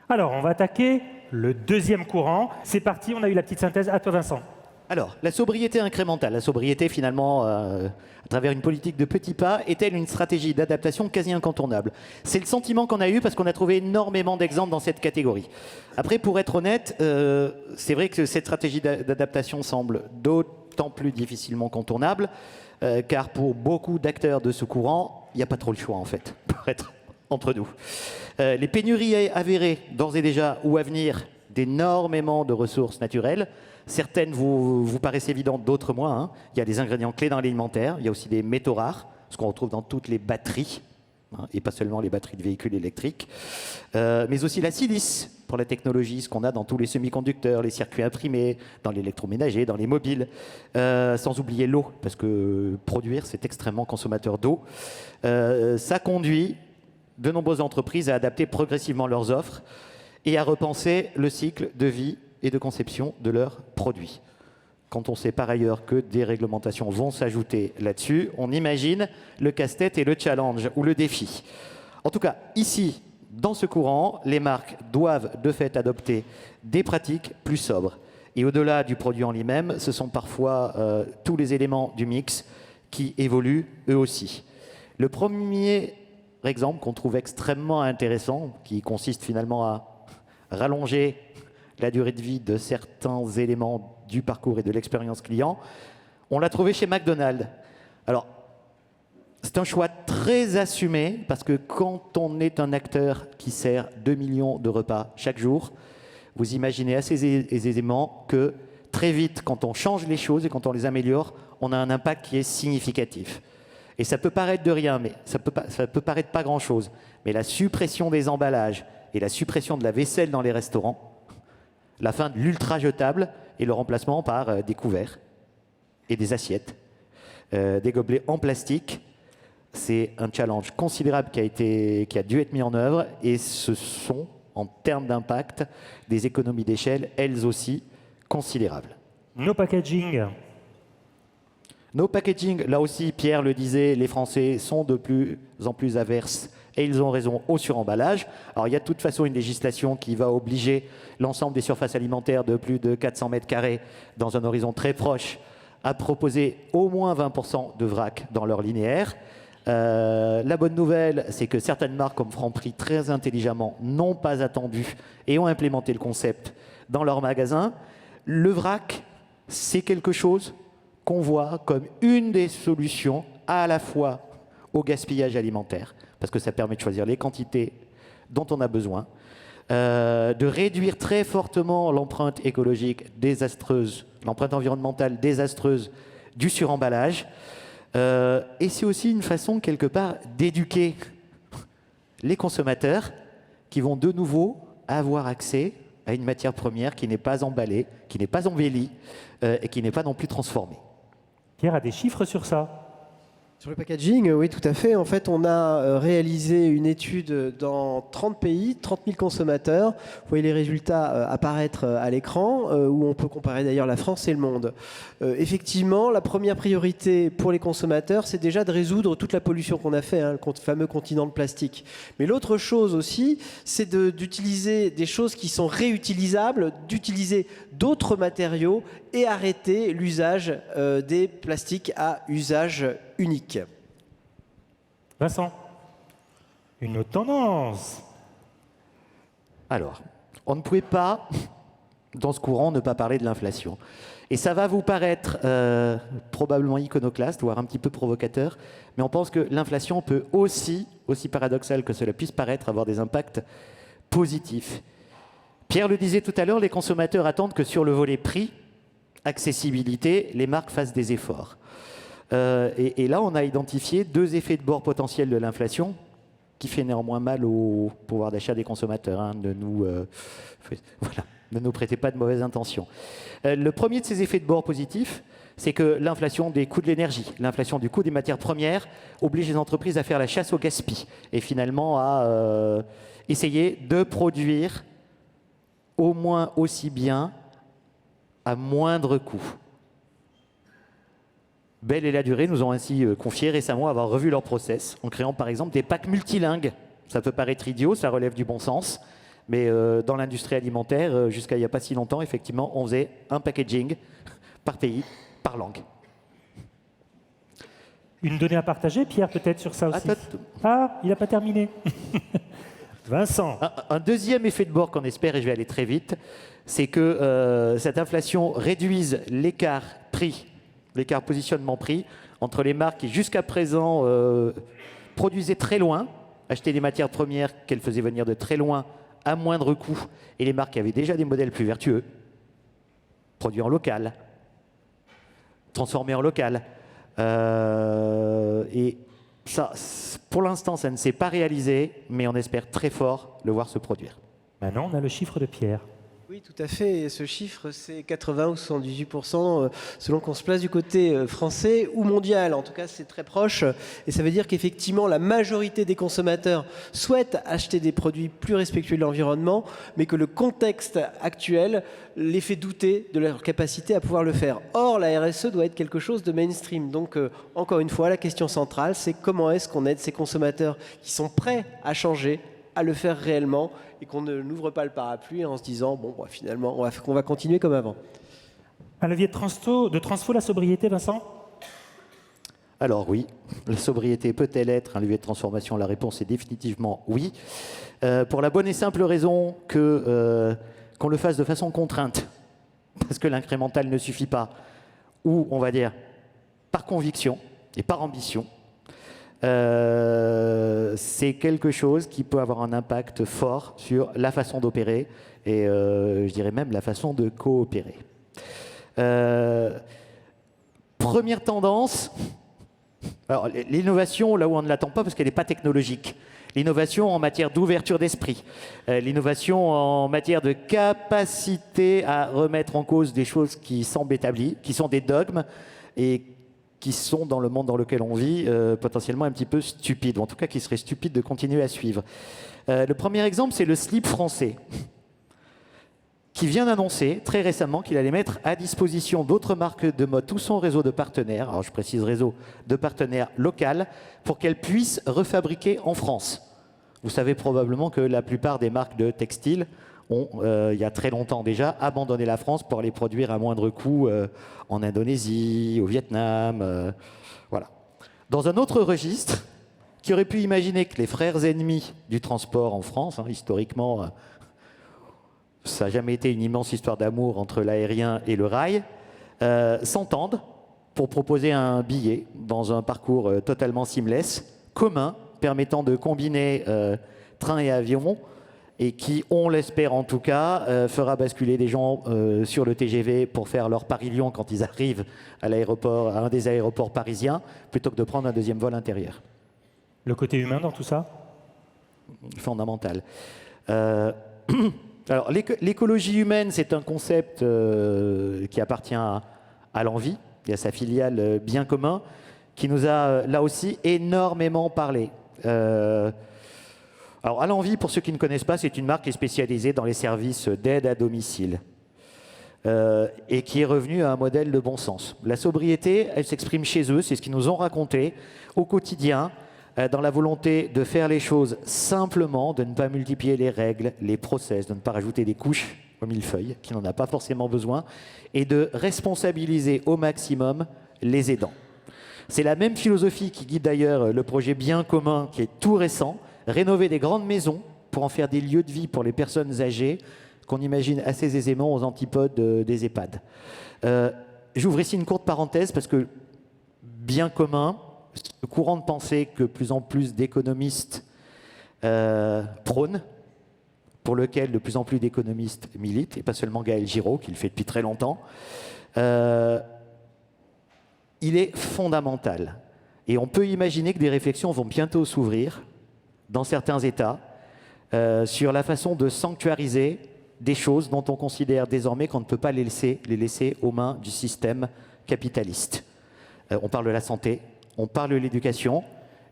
Speaker 1: Alors, on va attaquer le deuxième courant. C'est parti, on a eu la petite synthèse. À toi, Vincent.
Speaker 11: Alors, la sobriété incrémentale, la sobriété finalement, à travers une politique de petits pas, est-elle une stratégie d'adaptation quasi incontournable? C'est le sentiment qu'on a eu parce qu'on a trouvé énormément d'exemples dans cette catégorie. Après, pour être honnête, c'est vrai que cette stratégie d'adaptation semble d'autant plus difficilement contournable, car pour beaucoup d'acteurs de ce courant, il n'y a pas trop le choix en fait, pour être entre nous. Les pénuries avérées, d'ores et déjà, ou à venir, d'énormément de ressources naturelles. Certaines vous paraissent évidentes, d'autres moins. Il y a des ingrédients clés dans l'alimentaire, il y a aussi des métaux rares, ce qu'on retrouve dans toutes les batteries, et pas seulement les batteries de véhicules électriques, mais aussi la silice pour la technologie, ce qu'on a dans tous les semi-conducteurs, les circuits imprimés, dans l'électroménager, dans les mobiles, sans oublier l'eau, parce que produire, c'est extrêmement consommateur d'eau. Ça conduit de nombreuses entreprises à adapter progressivement leurs offres et à repenser le cycle de vie et de conception de leurs produits. Quand on sait par ailleurs que des réglementations vont s'ajouter là-dessus, on imagine le casse-tête et le challenge ou le défi. En tout cas, ici, dans ce courant, les marques doivent de fait adopter des pratiques plus sobres. Et au-delà du produit en lui-même, ce sont parfois tous les éléments du mix qui évoluent eux aussi. Le premier exemple qu'on trouve extrêmement intéressant, qui consiste finalement à rallonger la durée de vie de certains éléments du parcours et de l'expérience client, on l'a trouvé chez McDonald's. Alors, c'est un choix très assumé, parce que quand on est un acteur qui sert 2 millions de repas chaque jour, vous imaginez assez aisément que très vite, quand on change les choses et quand on les améliore, on a un impact qui est significatif. Et ça peut paraître de rien, mais ça peut paraître pas grand-chose. Mais la suppression des emballages et la suppression de la vaisselle dans les restaurants, la fin de l'ultra-jetable et le remplacement par des couverts et des assiettes, des gobelets en plastique, C'est un challenge considérable qui a dû être mis en œuvre et ce sont, en termes d'impact, des économies d'échelle, elles aussi, considérables.
Speaker 1: No packaging.
Speaker 11: No packaging, là aussi, Pierre le disait, les Français sont de plus en plus averses, et ils ont raison, au suremballage. Alors il y a de toute façon une législation qui va obliger l'ensemble des surfaces alimentaires de plus de 400 mètres carrés dans un horizon très proche à proposer au moins 20% de vrac dans leur linéaire. La bonne nouvelle, c'est que certaines marques comme Franprix, très intelligemment, n'ont pas attendu et ont implémenté le concept dans leurs magasins. Le vrac, c'est quelque chose qu'on voit comme une des solutions à la fois au gaspillage alimentaire, parce que ça permet de choisir les quantités dont on a besoin, de réduire très fortement l'empreinte écologique désastreuse, l'empreinte environnementale désastreuse du suremballage. Et c'est aussi une façon, quelque part, d'éduquer les consommateurs qui vont de nouveau avoir accès à une matière première qui n'est pas emballée, qui n'est pas embellie et qui n'est pas non plus transformée.
Speaker 1: Pierre a des chiffres sur ça.
Speaker 10: Sur le packaging, oui, tout à fait. En fait, on a réalisé une étude dans 30 pays, 30 000 consommateurs. Vous voyez les résultats apparaître à l'écran, où on peut comparer d'ailleurs la France et le monde. Effectivement, la première priorité pour les consommateurs, c'est déjà de résoudre toute la pollution qu'on a fait, hein, le fameux continent de plastique. Mais l'autre chose aussi, c'est d'utiliser des choses qui sont réutilisables, d'utiliser d'autres matériaux et arrêter l'usage des plastiques à usage unique.
Speaker 1: Vincent, une autre tendance.
Speaker 11: Alors, on ne pouvait pas, dans ce courant, ne pas parler de l'inflation. Et ça va vous paraître probablement iconoclaste, voire un petit peu provocateur, mais on pense que l'inflation peut aussi paradoxal que cela puisse paraître, avoir des impacts positifs. Pierre le disait tout à l'heure, les consommateurs attendent que sur le volet prix, accessibilité, les marques fassent des efforts. Et là, on a identifié deux effets de bord potentiels de l'inflation qui fait néanmoins mal au pouvoir d'achat des consommateurs. Hein, ne nous prêtez pas de mauvaises intentions. Le premier de ces effets de bord positifs, c'est que l'inflation des coûts de l'énergie, l'inflation du coût des matières premières oblige les entreprises à faire la chasse au gaspillage et finalement à essayer de produire au moins aussi bien à moindre coût. Bell et Ladurée nous ont ainsi confié récemment avoir revu leur process en créant par exemple des packs multilingues. Ça peut paraître idiot, ça relève du bon sens, mais dans l'industrie alimentaire, jusqu'à il n'y a pas si longtemps, effectivement, on faisait un packaging par pays, par langue.
Speaker 1: Une donnée à partager, Pierre, peut-être sur ça aussi. Il n'a pas terminé. Vincent.
Speaker 11: Un deuxième effet de bord qu'on espère, et je vais aller très vite, c'est que cette inflation réduise l'écart prix, l'écart positionnement-prix entre les marques qui jusqu'à présent produisaient très loin, achetaient des matières premières qu'elles faisaient venir de très loin à moindre coût, et les marques qui avaient déjà des modèles plus vertueux, produits en local, transformés en local. Et ça, pour l'instant, ça ne s'est pas réalisé, mais on espère très fort le voir se produire.
Speaker 1: Maintenant, on a le chiffre de Pierre.
Speaker 10: Oui, tout à fait. Et ce chiffre, c'est 80 ou 78% selon qu'on se place du côté français ou mondial. En tout cas, c'est très proche. Et ça veut dire qu'effectivement, la majorité des consommateurs souhaitent acheter des produits plus respectueux de l'environnement, mais que le contexte actuel les fait douter de leur capacité à pouvoir le faire. Or, la RSE doit être quelque chose de mainstream. Donc, encore une fois, la question centrale, c'est comment est-ce qu'on aide ces consommateurs qui sont prêts à changer, à le faire réellement, et qu'on ne n'ouvre pas le parapluie en se disant bon, bah, finalement, on va continuer comme avant.
Speaker 1: Un levier de transfo, la sobriété, Vincent?
Speaker 11: Alors oui, la sobriété peut-elle être un levier de transformation? La réponse est définitivement oui, pour la bonne et simple raison que qu'on le fasse de façon contrainte, parce que l'incrémental ne suffit pas, ou on va dire par conviction et par ambition. C'est quelque chose qui peut avoir un impact fort sur la façon d'opérer et je dirais même la façon de coopérer. Première tendance, alors l'innovation là où on ne l'attend pas parce qu'elle n'est pas technologique. L'innovation en matière d'ouverture d'esprit, l'innovation en matière de capacité à remettre en cause des choses qui semblent établies, qui sont des dogmes et qui sont dans le monde dans lequel on vit potentiellement un petit peu stupides, ou en tout cas qui seraient stupides de continuer à suivre. Le premier exemple, c'est le slip français, qui vient d'annoncer très récemment qu'il allait mettre à disposition d'autres marques de mode tout son réseau de partenaires, alors je précise réseau de partenaires locales, pour qu'elles puissent refabriquer en France. Vous savez probablement que la plupart des marques de textiles ont, il y a très longtemps déjà, abandonné la France pour les produire à moindre coût en Indonésie, au Vietnam, voilà. Dans un autre registre, qui aurait pu imaginer que les frères ennemis du transport en France, historiquement, ça n'a jamais été une immense histoire d'amour entre l'aérien et le rail, s'entendent pour proposer un billet dans un parcours totalement seamless, commun, permettant de combiner train et avion, et qui, on l'espère en tout cas, fera basculer des gens sur le TGV pour faire leur Paris-Lyon quand ils arrivent à l'aéroport, à un des aéroports parisiens, plutôt que de prendre un deuxième vol intérieur.
Speaker 1: Le côté humain dans tout ça?
Speaker 11: Fondamental. Alors, l'écologie humaine, c'est un concept qui appartient à l'Envie, et à sa filiale Bien commun, qui nous a là aussi énormément parlé. Alors, à l'Envie, pour ceux qui ne connaissent pas, c'est une marque qui est spécialisée dans les services d'aide à domicile et qui est revenue à un modèle de bon sens. La sobriété, elle s'exprime chez eux, c'est ce qu'ils nous ont raconté au quotidien, dans la volonté de faire les choses simplement, de ne pas multiplier les règles, les process, de ne pas rajouter des couches au millefeuille, qui n'en a pas forcément besoin, et de responsabiliser au maximum les aidants. C'est la même philosophie qui guide d'ailleurs le projet Bien commun, qui est tout récent, rénover des grandes maisons pour en faire des lieux de vie pour les personnes âgées, qu'on imagine assez aisément aux antipodes des EHPAD. J'ouvre ici une courte parenthèse, parce que Bien commun, le courant de pensée que plus en plus d'économistes prônent, pour lequel de plus en plus d'économistes militent, et pas seulement Gaël Giraud, qui le fait depuis très longtemps, il est fondamental. Et on peut imaginer que des réflexions vont bientôt s'ouvrir dans certains États sur la façon de sanctuariser des choses dont on considère désormais qu'on ne peut pas les laisser aux mains du système capitaliste. On parle de la santé, on parle de l'éducation,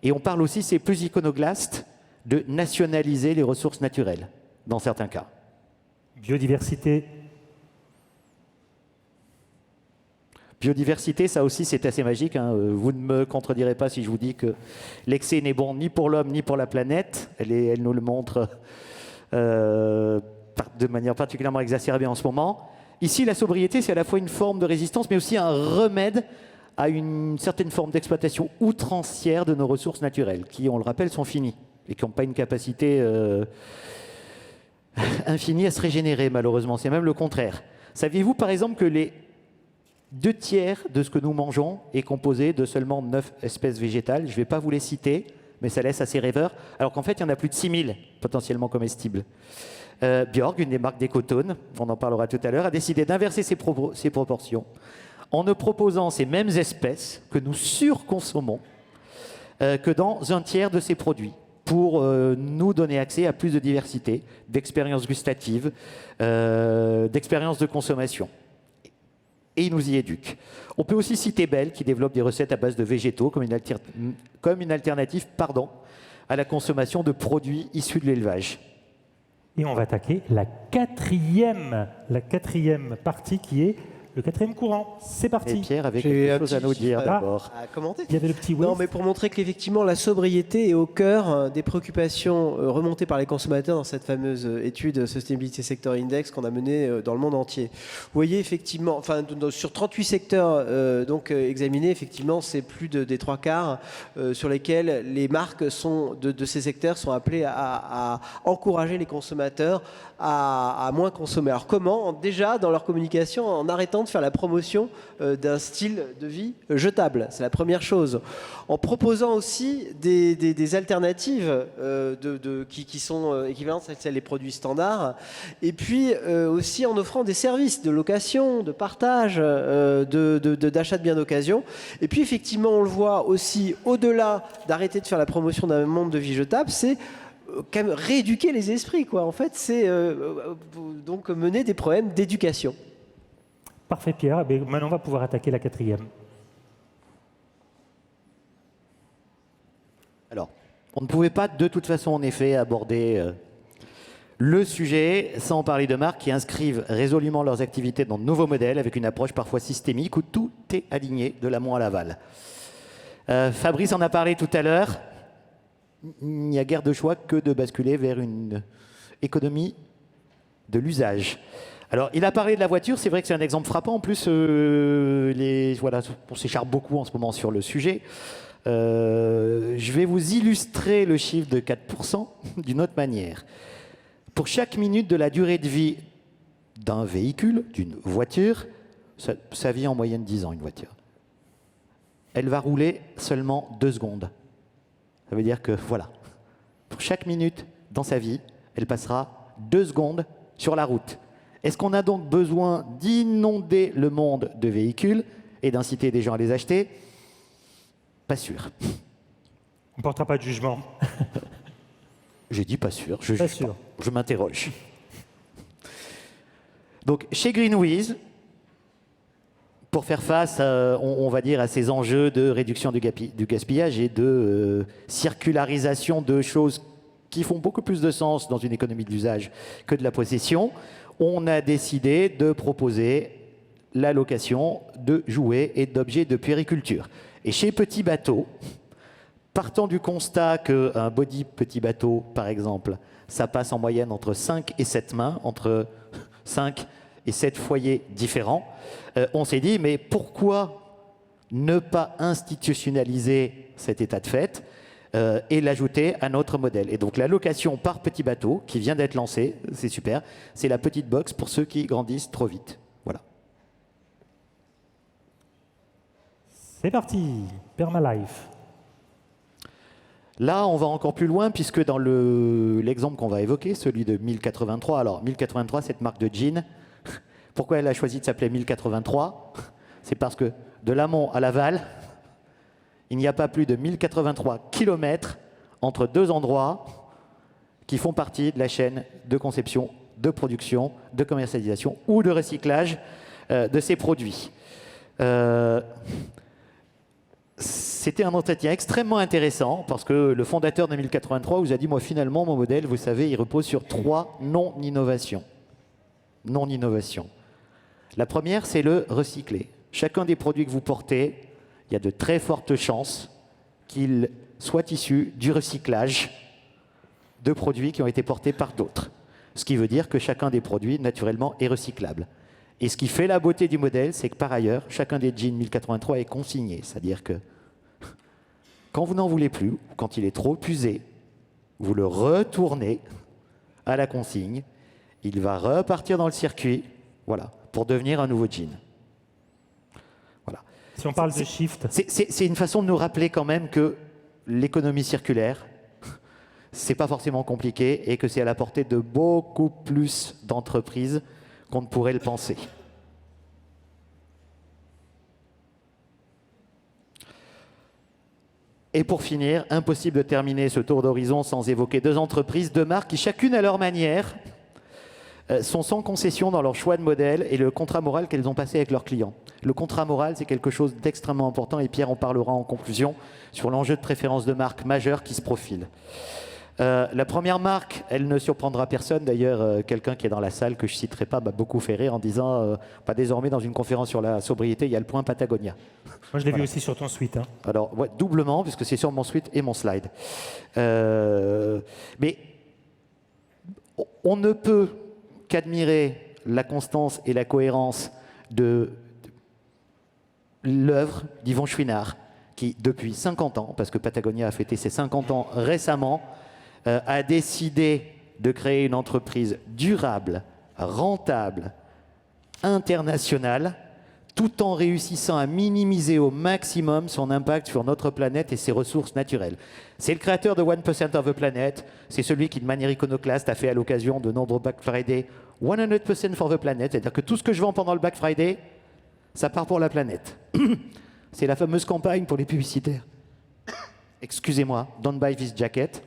Speaker 11: et on parle aussi, c'est plus iconoclaste, de nationaliser les ressources naturelles, dans certains cas.
Speaker 1: Biodiversité.
Speaker 11: Biodiversité, ça aussi, c'est assez magique, hein. Vous ne me contredirez pas si je vous dis que l'excès n'est bon ni pour l'homme ni pour la planète. Elle nous le montre de manière particulièrement exacerbée en ce moment. Ici, la sobriété, c'est à la fois une forme de résistance, mais aussi un remède à une certaine forme d'exploitation outrancière de nos ressources naturelles, qui, on le rappelle, sont finies et qui n'ont pas une capacité infinie à se régénérer, malheureusement. C'est même le contraire. Saviez-vous, par exemple, que les 2/3 de ce que nous mangeons est composé de seulement 9 espèces végétales? Je ne vais pas vous les citer, mais ça laisse assez rêveur, alors qu'en fait, il y en a plus de 6000 potentiellement comestibles. Björg, une des marques d'Ecotone, on en parlera tout à l'heure, a décidé d'inverser ses proportions en ne proposant ces mêmes espèces que nous surconsommons que dans 1/3 de ses produits, pour nous donner accès à plus de diversité, d'expériences gustatives, d'expériences de consommation. Et il nous y éduque. On peut aussi citer Bell, qui développe des recettes à base de végétaux comme une alternative à la consommation de produits issus de l'élevage.
Speaker 1: Et on va attaquer la quatrième partie, qui est le quatrième courant. C'est parti.
Speaker 11: Et Pierre avait quelque chose à nous dire d'abord.
Speaker 10: À commenter.
Speaker 1: Il y avait le petit
Speaker 10: Non, mais pour montrer qu'effectivement la sobriété est au cœur des préoccupations remontées par les consommateurs dans cette fameuse étude Sustainability Sector Index qu'on a menée dans le monde entier. Vous voyez effectivement, enfin sur 38 secteurs examinés, effectivement, c'est plus des 3/4 sur lesquels les marques de ces secteurs sont appelées à encourager les consommateurs à moins consommer. Alors comment? Déjà dans leur communication, en arrêtant de faire la promotion d'un style de vie jetable. C'est la première chose. En proposant aussi des alternatives qui sont équivalentes à celles des produits standards. Et puis aussi en offrant des services de location, de partage, d'achat de biens d'occasion. Et puis effectivement, on le voit aussi, au-delà d'arrêter de faire la promotion d'un monde de vie jetable, c'est quand même rééduquer les esprits, quoi. En fait, c'est donc mener des problèmes d'éducation.
Speaker 1: Parfait, Pierre. Mais maintenant, on va pouvoir attaquer la quatrième.
Speaker 11: Alors, on ne pouvait pas de toute façon, en effet, aborder le sujet sans parler de marques qui inscrivent résolument leurs activités dans de nouveaux modèles avec une approche parfois systémique où tout est aligné de l'amont à l'aval. Fabrice en a parlé tout à l'heure. Il n'y a guère de choix que de basculer vers une économie de l'usage. Alors, il a parlé de la voiture, c'est vrai que c'est un exemple frappant. En plus, voilà, on s'écharpe beaucoup en ce moment sur le sujet. Je vais vous illustrer le chiffre de 4% d'une autre manière. Pour chaque minute de la durée de vie d'un véhicule, d'une voiture, ça vit en moyenne 10 ans, une voiture. Elle va rouler seulement 2 secondes. Ça veut dire que, voilà, pour chaque minute dans sa vie, elle passera 2 secondes sur la route. Est-ce qu'on a donc besoin d'inonder le monde de véhicules et d'inciter des gens à les acheter? Pas sûr.
Speaker 1: On ne portera pas de jugement.
Speaker 11: J'ai dit pas sûr, je
Speaker 1: Pas
Speaker 11: juge
Speaker 1: sûr.
Speaker 11: pas. Je m'interroge. Donc, chez Greenwiz, pour faire face, on va dire, à ces enjeux de réduction du gaspillage et de circularisation de choses qui font beaucoup plus de sens dans une économie de l'usage que de la possession, on a décidé de proposer la location de jouets et d'objets de puériculture. Et chez Petit Bateau, partant du constat qu'un body petit bateau, par exemple, ça passe en moyenne entre 5 et 7 mains, entre 5 et 7 foyers différents, on s'est dit, mais pourquoi ne pas institutionnaliser cet état de fait et l'ajouter à notre modèle? Et donc la location par petit bateau, qui vient d'être lancée, c'est super, c'est la petite box pour ceux qui grandissent trop vite. Voilà.
Speaker 1: C'est parti, Permalife.
Speaker 11: Là, on va encore plus loin, puisque dans l'exemple qu'on va évoquer, celui de 1083, alors 1083, cette marque de jean, pourquoi elle a choisi de s'appeler 1083? C'est parce que de l'amont à l'aval, il n'y a pas plus de 1083 km entre 2 endroits qui font partie de la chaîne de conception, de production, de commercialisation ou de recyclage de ces produits. C'était un entretien extrêmement intéressant parce que le fondateur de 1083 vous a dit, moi finalement mon modèle, vous savez, il repose sur 3 non-innovations. Non-innovation. La première, c'est le recycler. Chacun des produits que vous portez, il y a de très fortes chances qu'ils soient issus du recyclage de produits qui ont été portés par d'autres. Ce qui veut dire que chacun des produits, naturellement, est recyclable. Et ce qui fait la beauté du modèle, c'est que par ailleurs, chacun des jeans 1083 est consigné. C'est-à-dire que quand vous n'en voulez plus, ou quand il est trop usé, vous le retournez à la consigne, il va repartir dans le circuit, voilà, pour devenir un nouveau jean. Voilà.
Speaker 1: Si on parle de shift...
Speaker 11: C'est une façon de nous rappeler quand même que l'économie circulaire, c'est pas forcément compliqué et que c'est à la portée de beaucoup plus d'entreprises qu'on ne pourrait le penser. Et pour finir, impossible de terminer ce tour d'horizon sans évoquer 2 entreprises, 2 marques qui, chacune à leur manière, sont sans concession dans leur choix de modèle et le contrat moral qu'elles ont passé avec leurs clients. Le contrat moral, c'est quelque chose d'extrêmement important et Pierre en parlera en conclusion sur l'enjeu de préférence de marque majeure qui se profile. La première marque, elle ne surprendra personne. D'ailleurs, quelqu'un qui est dans la salle, que je ne citerai pas, m'a beaucoup fait rire en disant pas désormais dans une conférence sur la sobriété, il y a le point Patagonia.
Speaker 1: Moi, je l'ai vu aussi sur ton suite. Hein.
Speaker 11: Alors, ouais, doublement, puisque c'est sur mon suite et mon slide. Mais on ne peut qu'admirer la constance et la cohérence de l'œuvre d'Yvon Chouinard, qui, depuis 50 ans, parce que Patagonia a fêté ses 50 ans récemment, a décidé de créer une entreprise durable, rentable, internationale, tout en réussissant à minimiser au maximum son impact sur notre planète et ses ressources naturelles. C'est le créateur de 1% of the Planet, c'est celui qui, de manière iconoclaste, a fait à l'occasion de nombreux Black Friday 100% for the Planet, c'est-à-dire que tout ce que je vends pendant le Black Friday, ça part pour la planète. C'est la fameuse campagne pour les publicitaires. Excusez-moi, don't buy this jacket.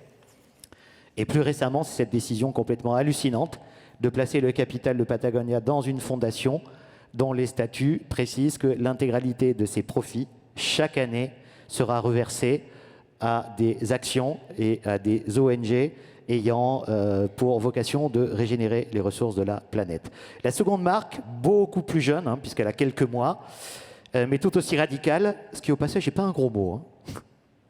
Speaker 11: Et plus récemment, c'est cette décision complètement hallucinante de placer le capital de Patagonia dans une fondation dont les statuts précisent que l'intégralité de ses profits, chaque année, sera reversée à des actions et à des ONG ayant pour vocation de régénérer les ressources de la planète. La seconde marque, beaucoup plus jeune, hein, puisqu'elle a quelques mois, mais tout aussi radicale, ce qui au passage n'est pas un gros mot, hein,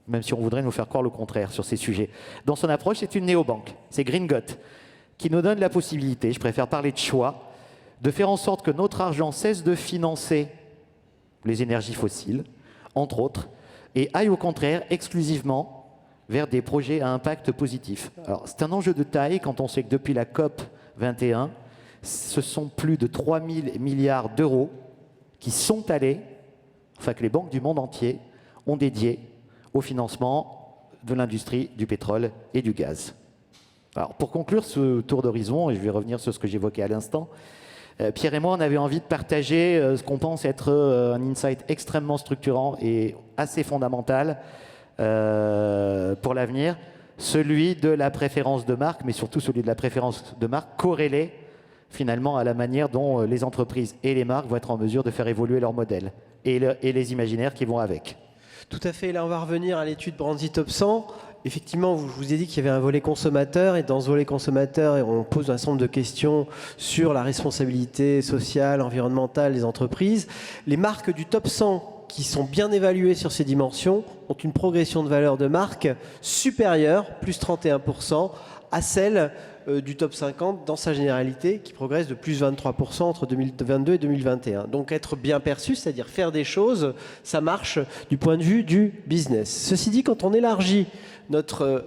Speaker 11: même si on voudrait nous faire croire le contraire sur ces sujets. Dans son approche, c'est une néobanque, c'est Gringot, qui nous donne la possibilité, je préfère parler de choix, de faire en sorte que notre argent cesse de financer les énergies fossiles, entre autres, et aille au contraire exclusivement vers des projets à impact positif. Alors, c'est un enjeu de taille quand on sait que depuis la COP 21, ce sont plus de 3 000 milliards d'euros qui sont allés, enfin que les banques du monde entier ont dédié au financement de l'industrie du pétrole et du gaz. Alors, pour conclure ce tour d'horizon, et je vais revenir sur ce que j'évoquais à l'instant, Pierre et moi, on avait envie de partager ce qu'on pense être un insight extrêmement structurant et assez fondamental pour l'avenir, celui de la préférence de marque, mais surtout celui de la préférence de marque corrélée finalement à la manière dont les entreprises et les marques vont être en mesure de faire évoluer leur modèle et les imaginaires qui vont avec.
Speaker 10: Tout à fait. Là, on va revenir à l'étude Brandy Top 100. Effectivement, je vous ai dit qu'il y avait un volet consommateur, et dans ce volet consommateur, on pose un certain nombre de questions sur la responsabilité sociale, environnementale des entreprises. Les marques du Top 100 qui sont bien évaluées sur ces dimensions ont une progression de valeur de marque supérieure, plus 31%, à celle du top 50 dans sa généralité, qui progresse de plus 23% entre 2022 et 2021. Donc être bien perçu, c'est-à-dire faire des choses, ça marche du point de vue du business. Ceci dit, quand on élargit notre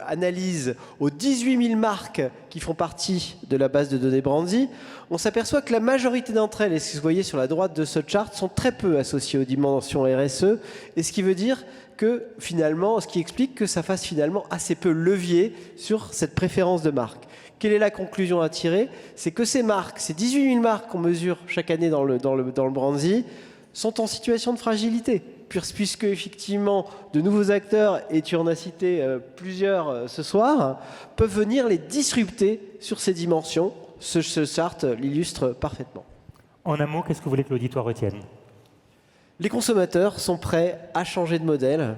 Speaker 10: analyse aux 18 000 marques qui font partie de la base de données Brandy, on s'aperçoit que la majorité d'entre elles, et ce que vous voyez sur la droite de ce chart, sont très peu associées aux dimensions RSE, et ce qui veut dire que finalement, ce qui explique que ça fasse finalement assez peu levier sur cette préférence de marque. Quelle est la conclusion à tirer? C'est que ces marques, ces 18 000 marques qu'on mesure chaque année dans le Brandy, sont en situation de fragilité, puisque effectivement de nouveaux acteurs, et tu en as cité plusieurs ce soir, peuvent venir les disrupter sur ces dimensions. Ce chart l'illustre parfaitement.
Speaker 1: En un mot, qu'est-ce que vous voulez que l'auditoire retienne?
Speaker 10: Les consommateurs sont prêts à changer de modèle.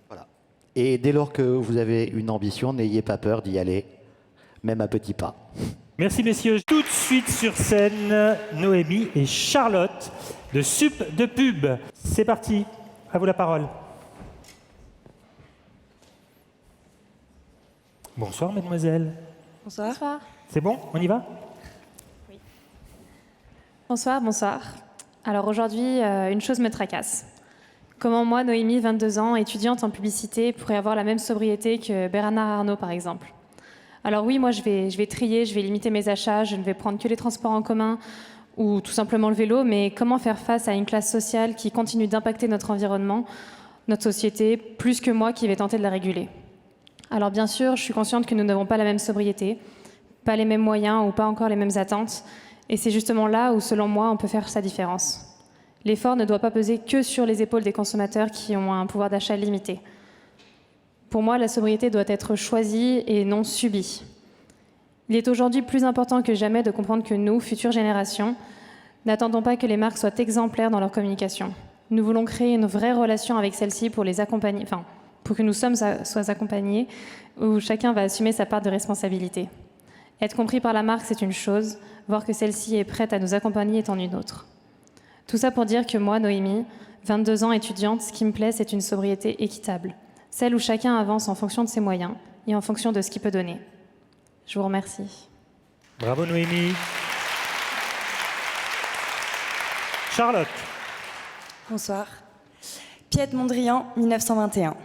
Speaker 11: Voilà. Et dès lors que vous avez une ambition, n'ayez pas peur d'y aller, même à petits pas.
Speaker 1: Merci messieurs. Tout de suite sur scène, Noémie et Charlotte de Sup de Pub. C'est parti, à vous la parole. Bonsoir mademoiselle.
Speaker 12: Bonsoir. Bonsoir.
Speaker 1: C'est bon, on y va?
Speaker 12: Oui. Bonsoir, bonsoir. Alors aujourd'hui, une chose me tracasse. Comment moi, Noémie, 22 ans, étudiante en publicité, pourrais avoir la même sobriété que Bernard Arnault, par exemple? Alors oui, moi, je vais trier, je vais limiter mes achats, je ne vais prendre que les transports en commun ou tout simplement le vélo, mais comment faire face à une classe sociale qui continue d'impacter notre environnement, notre société, plus que moi qui vais tenter de la réguler? Alors bien sûr, je suis consciente que nous n'avons pas la même sobriété, pas les mêmes moyens ou pas encore les mêmes attentes, et c'est justement là où, selon moi, on peut faire sa différence. L'effort ne doit pas peser que sur les épaules des consommateurs qui ont un pouvoir d'achat limité. Pour moi, la sobriété doit être choisie et non subie. Il est aujourd'hui plus important que jamais de comprendre que nous, futures générations, n'attendons pas que les marques soient exemplaires dans leur communication. Nous voulons créer une vraie relation avec celles-ci pour les accompagner, enfin, pour que nous soient accompagnés, où chacun va assumer sa part de responsabilité. Être compris par la marque, c'est une chose, voir que celle-ci est prête à nous accompagner est en une autre. Tout ça pour dire que moi, Noémie, 22 ans étudiante, ce qui me plaît, c'est une sobriété équitable. Celle où chacun avance en fonction de ses moyens et en fonction de ce qu'il peut donner. Je vous remercie.
Speaker 1: Bravo Noémie. Charlotte.
Speaker 13: Bonsoir. Piette Mondrian, 1921.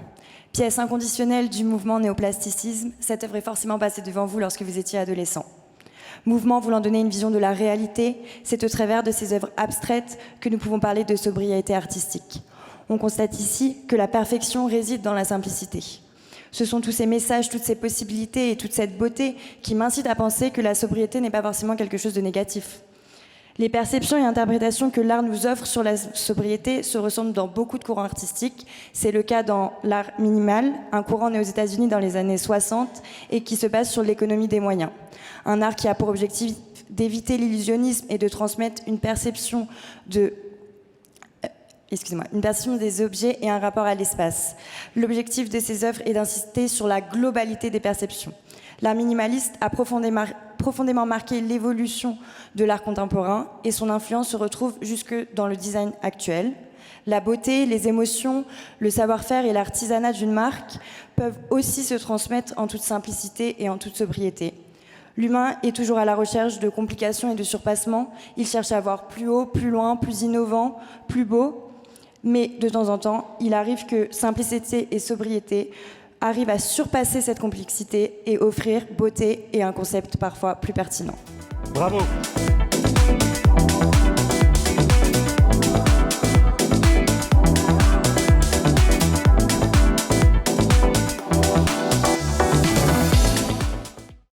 Speaker 13: Pièce inconditionnelle du mouvement néoplasticisme, cette œuvre est forcément passée devant vous lorsque vous étiez adolescent. Mouvement voulant donner une vision de la réalité, c'est au travers de ces œuvres abstraites que nous pouvons parler de sobriété artistique. On constate ici que la perfection réside dans la simplicité. Ce sont tous ces messages, toutes ces possibilités et toute cette beauté qui m'incitent à penser que la sobriété n'est pas forcément quelque chose de négatif. Les perceptions et interprétations que l'art nous offre sur la sobriété se ressemblent dans beaucoup de courants artistiques. C'est le cas dans l'art minimal, un courant né aux États-Unis dans les années 60 et qui se base sur l'économie des moyens. Un art qui a pour objectif d'éviter l'illusionnisme et de transmettre une perception de une perception des objets et un rapport à l'espace. L'objectif de ces œuvres est d'insister sur la globalité des perceptions. L'art minimaliste a profondément marqué l'évolution de l'art contemporain et son influence se retrouve jusque dans le design actuel. La beauté, les émotions, le savoir-faire et l'artisanat d'une marque peuvent aussi se transmettre en toute simplicité et en toute sobriété. L'humain est toujours à la recherche de complications et de surpassements. Il cherche à voir plus haut, plus loin, plus innovant, plus beau. Mais de temps en temps, il arrive que simplicité et sobriété arrivent à surpasser cette complexité et offrir beauté et un concept parfois plus pertinent.
Speaker 1: Bravo.